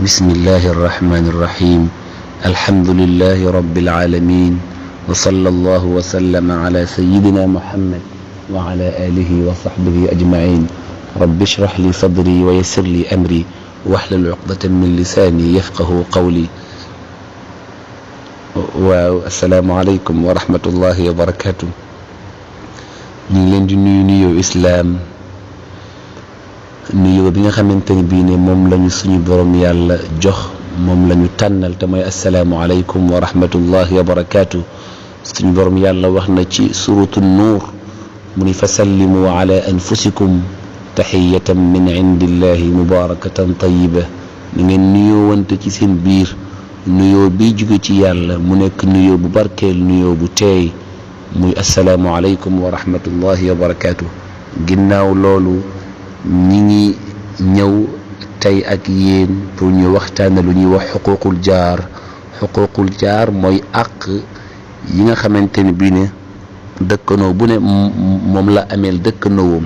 bismillahi arrahmani irrahim alhamdulillahi rabbil alamin wa sallallahu wa sallama ala sayidina muhammad wa ala alihi wa sahbihi ajmain rabbi shrah li sadri wa yassir li amri wahlul uqdatan min lisani yafqahu qawli. waaw assalaamu aleykum wa rahmatullahi wa barakatuh. ñu ngi leen di nuyoo islaam, nuyoo bi nga xamante ni bii ne moom lañu suñu borom yàlla jox, moom lañu tànnal te mooy assalaamu aleykum wa rahmatullahi wa barakaatu. suñu borom yàlla wax na ci suratu nuur mu ni fa sallimu ala anfusikum taxiyatan min indillahi mubarakatan tayiba. na ngeen nuyoo wante ci seen biir nuyoo bi jóge ci yàlla mu nekk nuyoo bu barkeel, nuyoo bu teey, muy assalaamu aleykum wa rahmatullahi wa barakaatu. ginnaaw loolu ñi ngi ñëw tey ak yéen pour ñu waxtaane lu ñuy wax xuquuqul jaar. xuquuqul jaar mooy àq yi nga xamante ni bii ne dëkkanoo bu ne moom la ameel dëkkanoowam.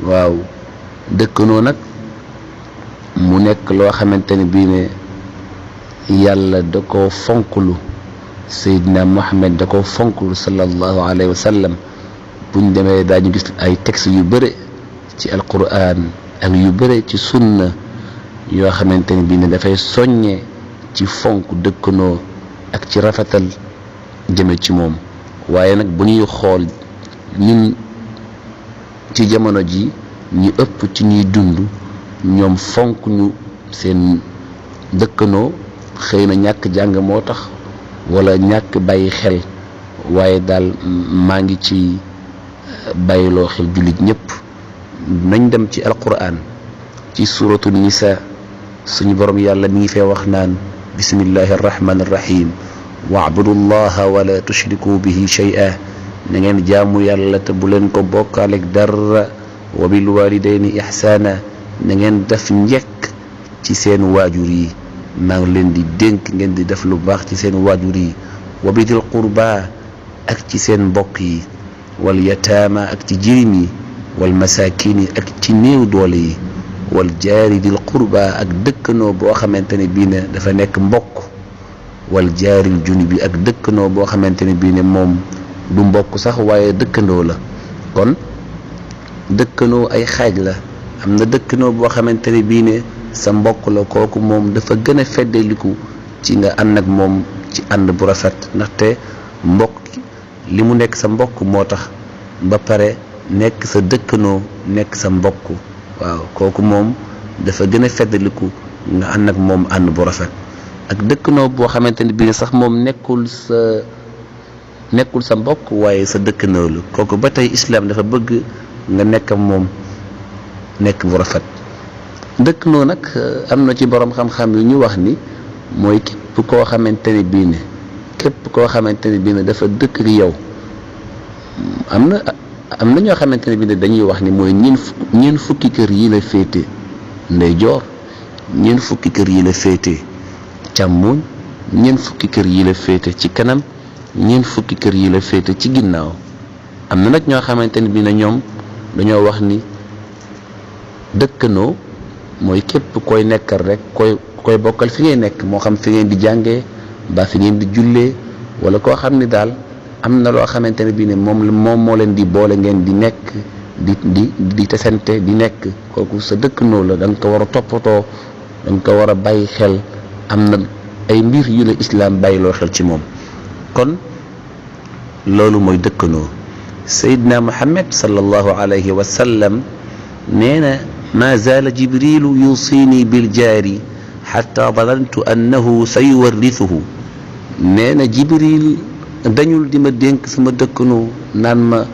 waaw dëkkanoo nag mu nekk loo xamante ni bii ne yàlla da ko fonklu, Seydina Muhammad da ko fonklu sallallahu alayhi wa sallam. buñ demee daañu gis ay textes yu bëre ci alquran ak yu bëre ci sunna yoo xamante ni bii ne dafay soññe ci fonk dëkkanoo ak ci rafetal jëme ci moom. waaye nag bu ñuy xool ñun ci jamono ji ñi ëpp ci ñuy dund ñoom fonk ñu seen dëkkanoo. xëy na ñàkk jàng moo tax wala ñàkk bàyyi xel, waaye daal maa ngi ci bàyyiloo xel jullit ñëpp. nañ dem ci alquran ci suratu nisa, suñu borom yàlla mi ngi fee wax naan bismillahi arrahmani irrahim wa'budu llaha wala tushriku bihi shay'a. na ngeen jaamu yàlla te bu leen ko bokkaaleeg dara. wa bil walidayni ihsana. na ngeen def njekk ci seen waajur yi. maa ngi leen di dénk ngeen di def lu baax ci seen waajur yi. wa bidil qurba, ak ci seen mbokk yi. wal yataama, ak ci jirim yi. wal masaakin yi, ak ci néew doole yi. wal jaari dil qurba, ak dëkkanoo boo xamante ne bii ne dafa nekk mbokk. wal jaaril junubi, ak dëkkanoo boo xamante ne bii ne moom du mbokk sax waaye dëkkandoo la. kon dëkkanoo ay xaaj la. am na dëkkanoo boo xamante ne bii ne sa mbokk la, kooku moom dafa gën a feddaliku ci nga ànd ak moom ci ànd bu rafet, ndaxte mbokk li mu nekk sa mbokk moo tax ba pare nekk sa dëkkanoo nekk sa mbokk. waaw kooku moom dafa gën a feddaliku nga ànd ak moom ànd bu rafet. ak dëkkanoo boo xamante ne bii sax moom nekkul sa mbokk waaye sa dëkkanoo la, kooku ba tey islam dafa bëgg nga nekk ak moom nekk bu rafet. dëkkanoo nag am na ci borom xam-xam yu ñu wax ni mooy képp koo xamante ne bii ne dafa dëkk ak yow. am na ñoo xamante ne bii ne dañuy wax ni mooy ñeen fukki kër yi la féete ndeyjoor, ñeen fukki kër yi la féete càmmoñ, ñeen fukki kër yi la féete ci kanam, ñeen fukki kër yi la féete ci ginnaaw. am na nag ñoo xamante ne bii ne ñoom dañoo wax ni dëkkanoo mooy képp koy nekkal rek koy bokkal fi ngay nekk, moo xam fi ngeen di jàngee ba fi ngeen di jullee, wala koo xam ni daal am na loo xamante ne bii ne moom moo leen di boole, ngeen di nekk di tesante di nekk. kooku sa dëkkandoo la, da nga ko war a toppatoo, da nga ko war a bàyyi xel. am na ay mbir yu la islaam bàyyiloo xel ci moom. kon loolu mooy dëkkandoo. Seydina Muhammad sallallahu alayhi wa sallam nee na ma zaala jibrilu yusini bil jaari xatta danantu annahu sayuwarrithuhu. nee na jibril dañul di ma dénk sama dëkkanoo naan ma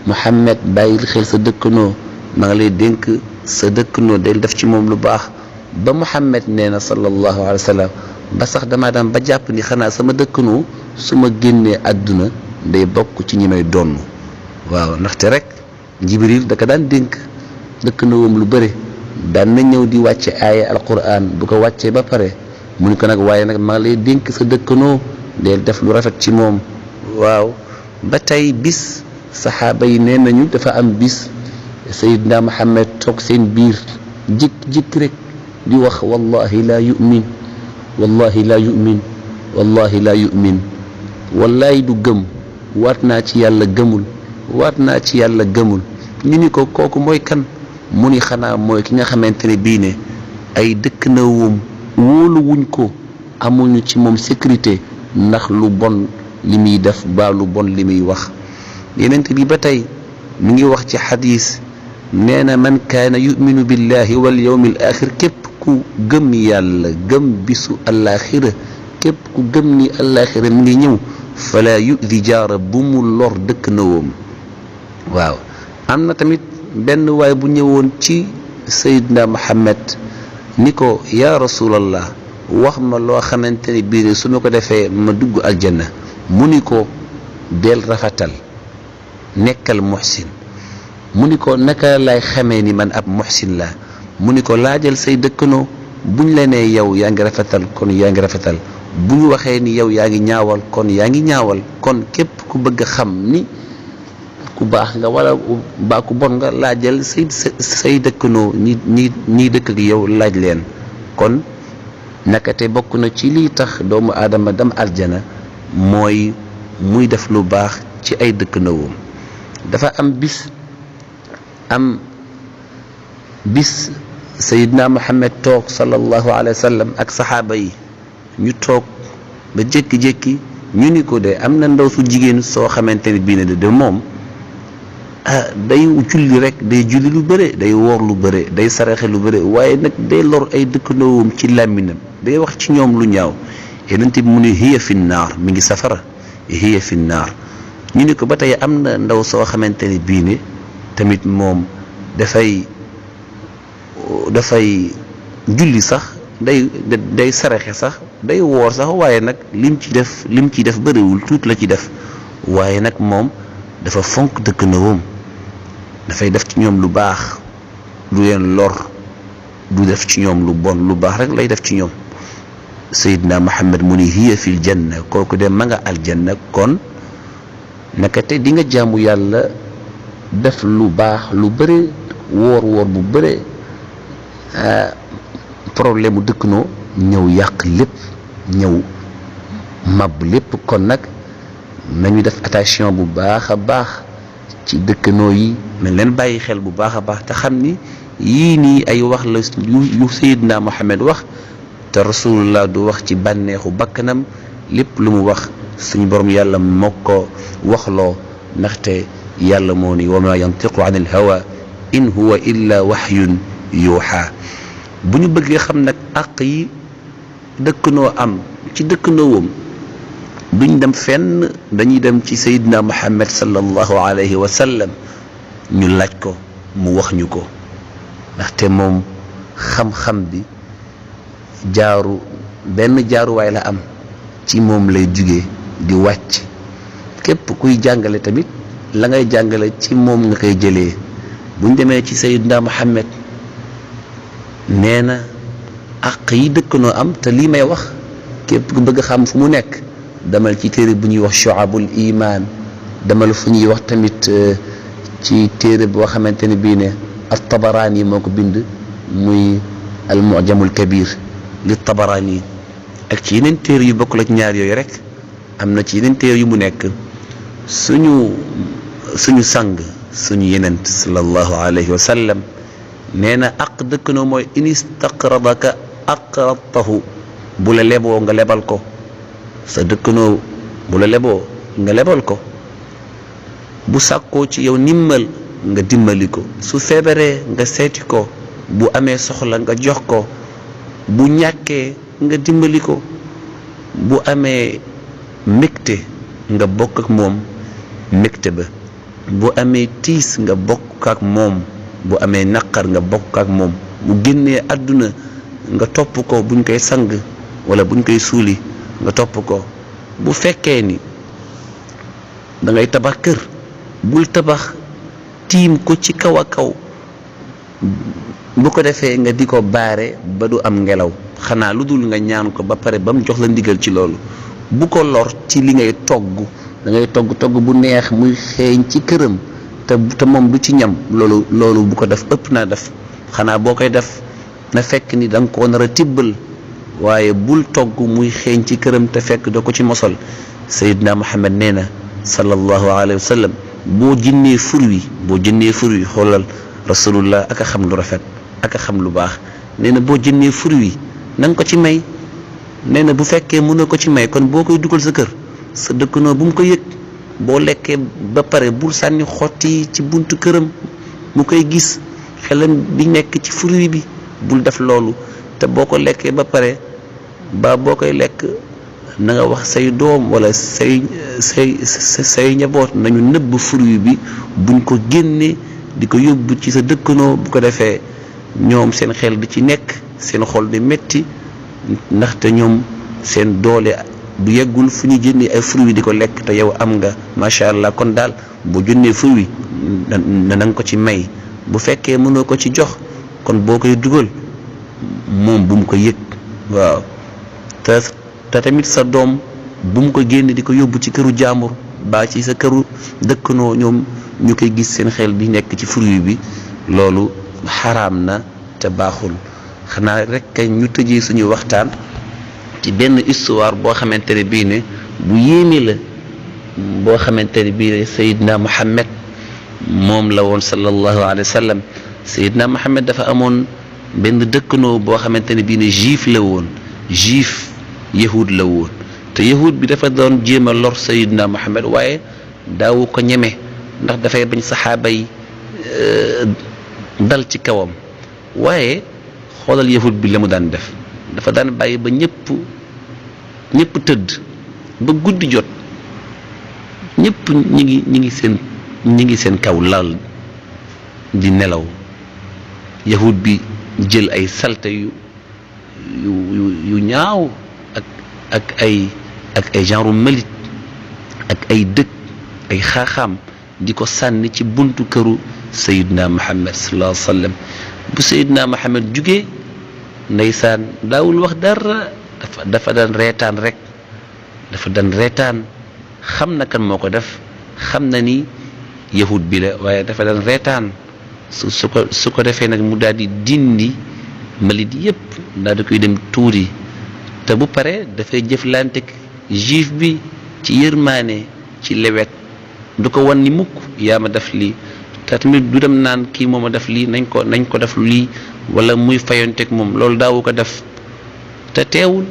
Muhammad bàyyil xel sa dëkkanoo, maa ngi lay dénk sa dëkkanoo del def ci moom lu baax. ba Muhammad nee na sallallahu alayhi wa sallam ba sax damaa daan ba jàpp ni xanaa sama dëkkanoo su ma génnee àdduna day bokk ci ñi may donn. waaw ndaxte rek jibril da ko daan dénk dëkkandoowam lu bëri. daan na ñëw di wàcce aaya alquran, bu ko wàccee ba pare mu ni ko nag waaye nag maa ngi lay dénk sa dëkkanoo del def lu rafet ci moom. waaw ba tey bis saxaaba yi nee nañu dafa am bis Seydina Muhammad toog seen biir jikk rek di wax wallahi laa yu'min wallahi laa yu'min wallahi laa yu'min wallahi du gëm waat naa ci yàlla gëmul waat naa ci yàlla gëmul ñu ni ko kooku mooy kan mu ni xanaa mooy ki nga xamante ne bii ne ay dëkk na woom wóolu wuñ ko amuñu ci moom sécurité ndax lu bon li muy def ba lu bon li muy wax yenente bi ba tey mi ngi wax ci xadis nee na man kaana yuminu billahi wal yawmil axir képp ku gëm yàlla gëm bisu alaxira képp ku gëm ni alaxira mi ngi ñëw fala yudi jaara bu mu lor dëkk na woom waaw am na tamit benn waay bu ñëwoon ci Seydina Muhammad ni ko yaa rasulallah wax ma loo xamante ni bii su ma ko defee ma dugg aljanna mu ni ko del rafetal nekkal muhsin mu ni ko naka lay xamee ni man ab muhsin la mu ni ko laajal say dëkkanoo buñ la nee yow yaa ngi rafetal kon yaa ngi rafetal bu ñu waxee ni yow yaa ngi ñaawal kon yaa ngi ñaawal kon képp ku bëgg a xam ni ku baax nga wala baa ku bon nga laajal say dëkkanoo ñi dëkk ak yow laaj leen kon nakate bokk na ci lii tax doomu aadama dem aljana mooy muy def lu baax ci ay dëkkandoom dafa am bis Seydina Muhammad toog sallallahu alayhi wa sallam ak saxaaba yi ñu toog ba jékki-jékki ñu ni ko de am na ndaw su jigéen soo xamante ne bii ne de moom day julli rek day julli lu bëre day woor lu bëre day saraxe lu bëre waaye nag day lor ay dëkkandoowam ci làmminam day wax ci ñoom lu ñaaw yeneen bi mu ne hiya fi naar mi ngi safara hiya fi naar ñu ni ko ba tey am na ndaw soo xamante ne bii ne tamit moom dafay julli sax day saraxe sax day woor sax waaye nag lim ciy def bëriwul tuut la ci def waaye nag moom dafa fonk dëkkandoowam dafay def ci ñoom lu baax du leen lor du def ci ñoom lu bon lu baax rek lay def ci ñoom Seydina Muhammad mu ni hiya fil janna kooku de ma nga aljanna kon naka te di nga jaamu yàlla def lu baax lu bëre woor bu bëre problème mu dëkkandoo ñëw yàq lépp ñëw màbb lépp kon nag nañu def attention bu baax a baax ci dëkkandoo yi nañ leen bàyyi xel bu baax a baax te xam ni yii nii ay wax la yu Seydina Muhammad wax te rasulullah du wax ci bànneexu bakkanam lépp lu mu wax suñu borom yàlla moo ko waxloo ndaxte yàlla moo ni wa ma yantiqu an il hawa in huwa illa waxyun yuuxa bu ñu bëggee xam nag àq yi dëkkandoo am ci dëkkandoowam duñ dem fenn dañuy dem ci Seydina Muhammad sallallahu alayhi wa sallam ñu laaj ko mu wax ñu ko ndaxte moom xam-xam bi benn jaaruwaay la am ci moom lay jugee di wàcc képp kuy jàngale tamit la ngay jàngale ci moom nga koy jëlee buñ demee ci Seydina Muhammad nee na àq yi dëkkandoo am te lii may wax képp ku bëgg xam fu mu nekk demal ci téere bu ñuy wax Shu'abul Iman demal fu ñuy wax tamit ci téere boo xamante ne bii ne at-Tabarani moo ko bind muy al-Mu'jamul Kabir li Tabarani ak ci yeneen téere yu bokk la ci ñaar yooyu rek am na ci yeneen téere yu mu nekk suñu sang suñu yenent sallallahu alayhi wa sallam nee na aq dëkkandoo mooy in istaqradaka aqradtahu bu la leboo nga lebal ko sa dëkkandoo bu la leboo nga lebal ko bu sàkkoo ci yow ndimmal nga dimbali ko su feebaree nga seeti ko bu amee soxla nga jox ko bu ñàkkee nga dimbali ko bu amee mbégte nga bokk ak moom mbégte ba bu amee tiis nga bokk ak moom bu amee naqar nga bokk ak moom bu génnee àdduna nga topp ko buñ koy sang wala buñ koy suuli nga topp ko bu fekkee ni da ngay tabax kër bul tabax tiim ko ci kaw a kaw bu ko defee nga di ko baare ba du am ngelaw xanaa lu dul nga ñaan ko ba pare ba mu jox la ndigal ci loolu bu ko lor ci li ngay togg da ngay togg bu neex muy xeeñ ci këram te moom du ci ñam loolu bu ko def ëpp naa def xanaa boo koy def na fekk ni da nga koo nar a tibbal waaye bul togg muy xeeñ ci këram te fekk doo ko ci mosol. Seydina Muhammad nee na sallallahu alayhi wa sallam boo jëndee fur wi xoolal rasulullah ak a xam lu rafet ak a xam lu baax. nee na boo jëndee fur wi na nga ko ci may. nee na bu fekkee mënoo ko ci may kon boo koy dugal sa kër sa dëkkandoo bu mu ko yëg. boo lekkee ba pare bul sànni xotti ci buntu këram mu koy gis xelam bi nekk ci fur wi bi bul def loolu. te boo ko lekkee ba pare boo koy lekk na nga wax say doom wala say njaboot nañu nëbb fruit bi buñ ko génnee di ko yóbbu ci sa dëkkandoo bu ko defee ñoom seen xel di ci nekk seen xol di metti ndaxte ñoom seen doole du yeggul fu ñu jëndee ay fruit di ko lekk te yow am nga macha allah. kon daal boo jëndee fruit na nga ko ci may. bu fekkee mënoo ko ci jox kon boo koy dugal moom bu mu ko yëg. waaw te tamit sa doom bu mu ko génn di ko yóbbu ci këru jàmbur baa ci sa këru dëkkandoo ñoom ñu koy gis seen xel di nekk ci fruit bi. loolu xaraam na te baaxul. xanaa rek ñu tëjee suñu waxtaan ci benn histoire boo xamante ne bii ne bu yéeme la boo xamante ne bii ne Seydina Muhammad moom la woon sallallahu alayhi wa sallam. Seydina Muhammad dafa amoon benn dëkkandoo boo xamante ne bii ne juif la woon. juif yahud la woon te yahud bi dafa doon jéem a lor Seydina Muhammad waaye daawu ko ñeme ndax dafay bañ saxaaba yi dal ci kawam. waaye xoolal yahud bi la mu daan def dafa daan bàyyi ba ñëpp tëdd ba guddi jot ñëpp ñi ngi seen kaw lal di nelaw. yahud bi jël ay salte yu ñaaw ak ay genre mbalit ak ay dëkk ay xaaxaam di ko sànni ci buntu këru Seydina Muhammad sallallahu alayhi wa sallam. bu Seydina Muhammad jugee ndeysaan daawul wax dara dafa daan reetaan rek xam na kan moo ko def xam na ni yahud bi la waaye dafa daan reetaan su ko defee nag mu daal di dindi mbalit yépp daal di koy dem tuuri. te bu pare dafay jëflante juif bi ci yërmaane ci lewet du ko wan ni mukk yaa ma def lii te tamit du dem naan kii moo ma def lii nañ ko def lii wala muy fayonteeg moom loolu daawu ko def. te teewul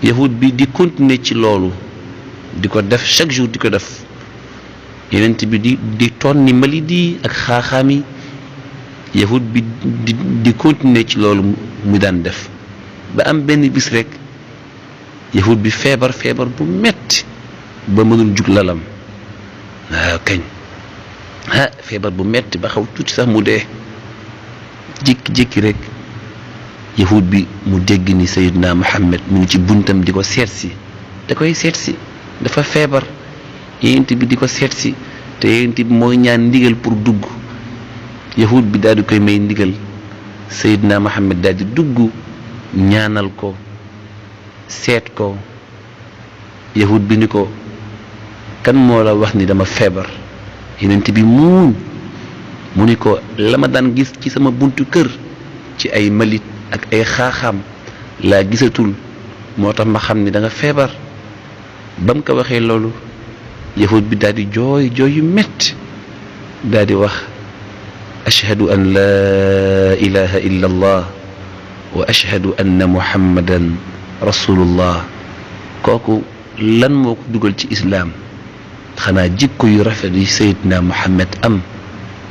yahud bi di continuer ci loolu di ko def chaque jour di ko def. yenent bi di tonni mbalit yi ak xaaxaam yi yahud bi di continuer ci loolu mu daan def. ba am benn bis rek yahud bi feebar bu metti ba mënul jug lalam. waaw kañ feebar bu metti ba xaw tuuti sax mu dee. jékki-jékki rek yahud bi mu dégg ni Seydina Muhammad mu ngi ci buntam di ko seetsi dafa feebar. yonent bi di ko seetsi te yonent bi mooy ñaan ndigal pour dugg. yahud bi daal di koy may ndigal. Seydina Muhammad daal di dugg ñaanal ko seet ko. yahud bi ni ko kan moo la wax ni dama feebar. yonent bi mu ni ko la ma daan gis ci sama buntu kër ci ay malit ak ay xaaxaam laa gisatul moo tax ma xam ni da nga feebar. ba mu ko waxee loolu yahud bi daal di jooy yu metti daal di wax ashhadu an laa ilaha illa allah wa ashhadu anna muhammadan rasulullah. kooku lan moo ko dugal ci islaam xanaa jikko yu rafet yi Seydina Muhammad am.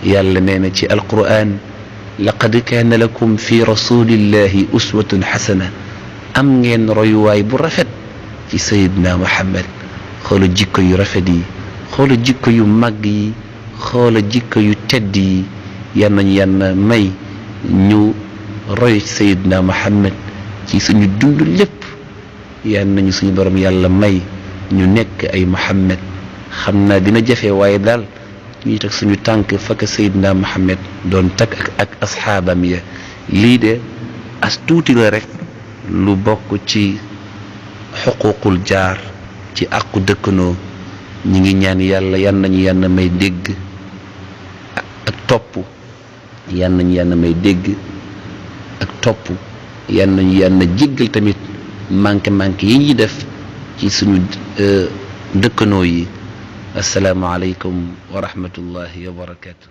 yàlla nee na ci alquran laqad kaana lakum fi rasulillahi uswatun xasana. am ngeen royuwaay bu rafet ci Seydina Muhammad. xoola jikko yu rafet yi xoola jikko yu màgg yi xoola jikko yu tedd yi. yal nañu yàlla may ñu roy Seydina Muhammad ci suñu dund lépp. yal nañu suñu borom yàlla may ñu nekk ay Muhammad. xam naa dina jafe waaye daal ñuy teg suñu tànk fakk Seydina Muhammad doon tag ak asxaabam ya. lii de as tuuti la rek lu bokk ci xuququl jaar ci àqu dëkkandoo. ñi ngi ñaan yàlla yan nañu yàlla may dégg ak topp yan nañu yàlla may dégg ak topp yal nañu yàlla jéggal tamit manqué yi ñuy def ci suñu dëkkanoo yi. assalaamu aleykum wa rahmatullahi wa barakaatu.